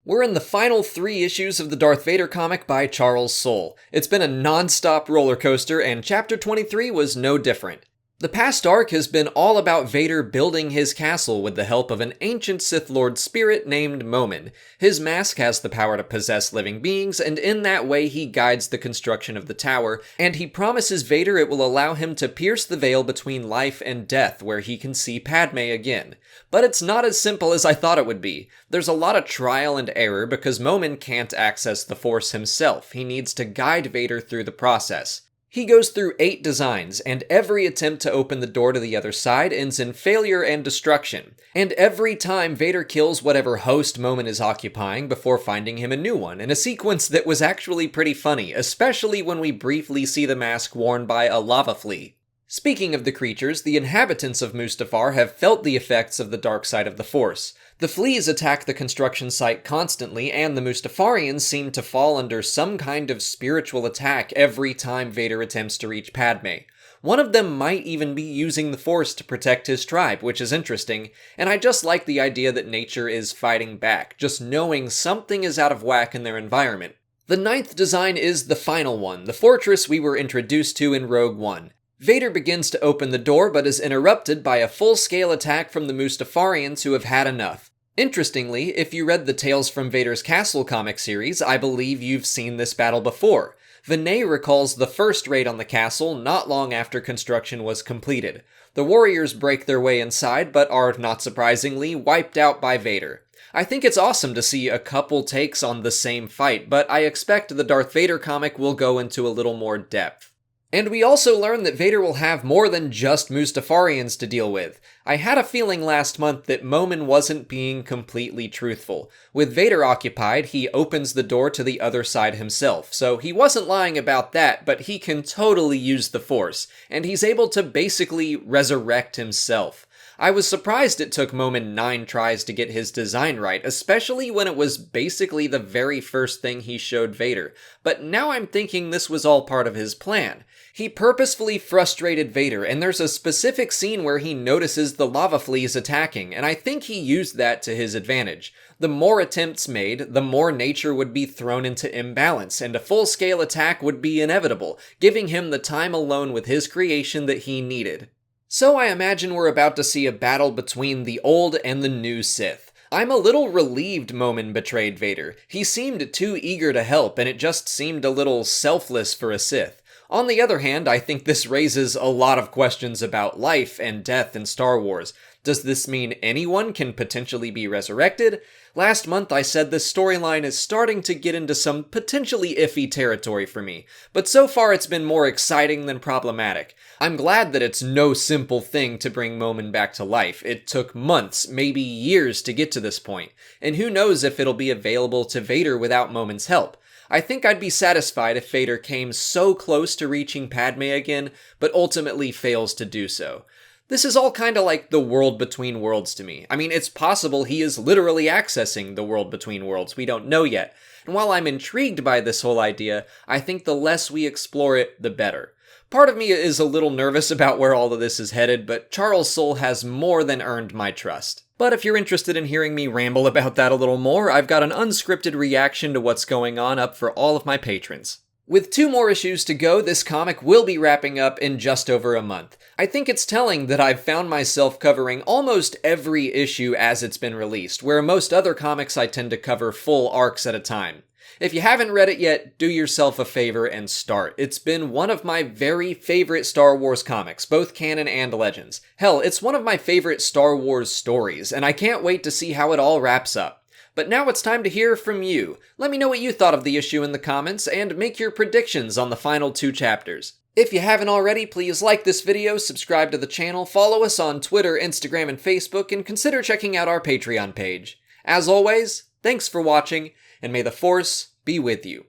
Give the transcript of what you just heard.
We're in the final 3 issues of the Darth Vader comic by Charles Soule. It's been a non-stop roller coaster, and Chapter 23 was no different. The past arc has been all about Vader building his castle with the help of an ancient Sith Lord spirit named Momin. His mask has the power to possess living beings, and in that way he guides the construction of the tower, and he promises Vader it will allow him to pierce the veil between life and death where he can see Padme again. But it's not as simple as I thought it would be. There's a lot of trial and error because Momin can't access the Force himself. He needs to guide Vader through the process. He goes through 8 designs, and every attempt to open the door to the other side ends in failure and destruction. And every time Vader kills whatever host Momin is occupying before finding him a new one, in a sequence that was actually pretty funny, especially when we briefly see the mask worn by a lava flea. Speaking of the creatures, the inhabitants of Mustafar have felt the effects of the dark side of the Force. The fleas attack the construction site constantly, and the Mustafarians seem to fall under some kind of spiritual attack every time Vader attempts to reach Padme. One of them might even be using the Force to protect his tribe, which is interesting, and I just like the idea that nature is fighting back, just knowing something is out of whack in their environment. The 9th design is the final one, the fortress we were introduced to in Rogue One. Vader begins to open the door but is interrupted by a full-scale attack from the Mustafarians who have had enough. Interestingly, if you read the Tales from Vader's Castle comic series, I believe you've seen this battle before. Vinay recalls the first raid on the castle not long after construction was completed. The warriors break their way inside but are, not surprisingly, wiped out by Vader. I think it's awesome to see a couple takes on the same fight, but I expect the Darth Vader comic will go into a little more depth. And we also learn that Vader will have more than just Mustafarians to deal with. I had a feeling last month that Momin wasn't being completely truthful. With Vader occupied, he opens the door to the other side himself, so he wasn't lying about that, but he can totally use the Force, and he's able to basically resurrect himself. I was surprised it took Momin 9 tries to get his design right, especially when it was basically the very first thing he showed Vader, but now I'm thinking this was all part of his plan. He purposefully frustrated Vader, and there's a specific scene where he notices the lava fleas attacking, and I think he used that to his advantage. The more attempts made, the more nature would be thrown into imbalance, and a full-scale attack would be inevitable, giving him the time alone with his creation that he needed. So I imagine we're about to see a battle between the old and the new Sith. I'm a little relieved Momin betrayed Vader. He seemed too eager to help, and it just seemed a little selfless for a Sith. On the other hand, I think this raises a lot of questions about life and death in Star Wars. Does this mean anyone can potentially be resurrected? Last month I said this storyline is starting to get into some potentially iffy territory for me, but so far it's been more exciting than problematic. I'm glad that it's no simple thing to bring Momin back to life. It took months, maybe years to get to this point, and who knows if it'll be available to Vader without Momin's help. I think I'd be satisfied if Vader came so close to reaching Padme again, but ultimately fails to do so. This is all kinda like the world between worlds to me. I mean, it's possible he is literally accessing the world between worlds, we don't know yet. And while I'm intrigued by this whole idea, I think the less we explore it, the better. Part of me is a little nervous about where all of this is headed, but Charles Soule has more than earned my trust. But if you're interested in hearing me ramble about that a little more, I've got an unscripted reaction to what's going on up for all of my patrons. With 2 more issues to go, this comic will be wrapping up in just over a month. I think it's telling that I've found myself covering almost every issue as it's been released, where most other comics I tend to cover full arcs at a time. If you haven't read it yet, do yourself a favor and start. It's been one of my very favorite Star Wars comics, both canon and Legends. Hell, it's one of my favorite Star Wars stories, and I can't wait to see how it all wraps up. But now it's time to hear from you. Let me know what you thought of the issue in the comments, and make your predictions on the final 2 chapters. If you haven't already, please like this video, subscribe to the channel, follow us on Twitter, Instagram, and Facebook, and consider checking out our Patreon page. As always, thanks for watching, and may the Force be with you.